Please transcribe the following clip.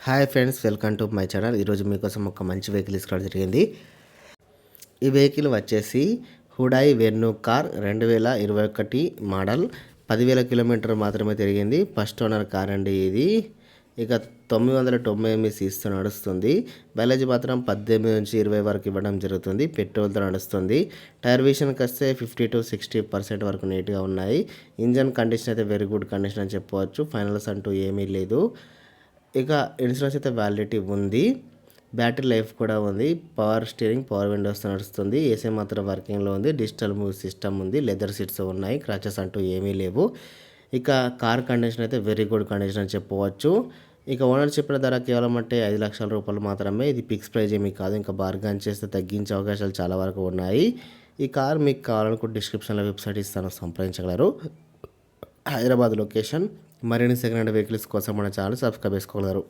Hi friends, welcome to my channel. ఈరోజు మీకోసం ఒక మంచి వెహికల్ తీసుకోవడం జరిగింది. ఈ వెహికల్ వచ్చేసి హుడాయ్ వెర్ను కార్ 2021 మోడల్. 10,000 కిలోమీటర్ మాత్రమే తిరిగింది. ఫస్ట్ ఓనర్ కార్ అండి ఇది. ఇక 990 సీస్తో నడుస్తుంది. మైలేజ్ మాత్రం 18 నుంచి 20 వరకు ఇవ్వడం జరుగుతుంది. పెట్రోల్తో నడుస్తుంది. టైర్ విషయానికి వస్తే 50 to 60% వరకు నీట్గా ఉన్నాయి. ఇంజన్ కండిషన్ అయితే వెరీ గుడ్ కండిషన్ అని చెప్పవచ్చు. ఫైనల్స్ అంటూ ఏమీ లేదు. ఇక ఇన్సూరెన్స్ అయితే వ్యాలిడిటీ ఉంది. బ్యాటరీ లైఫ్ కూడా ఉంది. పవర్ స్టీరింగ్, పవర్ విండోస్తో నడుస్తుంది. ఏసీ మాత్రం వర్కింగ్లో ఉంది. డిజిటల్ మ్యూజిక్ సిస్టమ్ ఉంది. లెదర్ సీట్స్ ఉన్నాయి. క్రాచెస్ అంటూ ఏమీ లేవు. ఇక కార్ కండిషన్ అయితే వెరీ గుడ్ కండిషన్ అని చెప్పవచ్చు. ఇక ఓనర్ చెప్పిన ధర కేవలం అంటే 5 లక్షల రూపాయలు మాత్రమే. ఇది ఫిక్స్ ప్రైజ్ ఏమీ కాదు. ఇంకా బార్గెన్ చేస్తే తగ్గించే అవకాశాలు చాలా వరకు ఉన్నాయి. ఈ కార్ మీకు కావాలనుకుంటే డిస్క్రిప్షన్లో వెబ్సైట్ ఇస్తాను, సంప్రదించగలరు. హైదరాబాద్ లొకేషన్. మరిన్ని సెకండ్ హ్యాండ్ వెహికల్స్ కోసం మన ఛానల్ సబ్స్క్రైబ్ చేసుకోగలరు.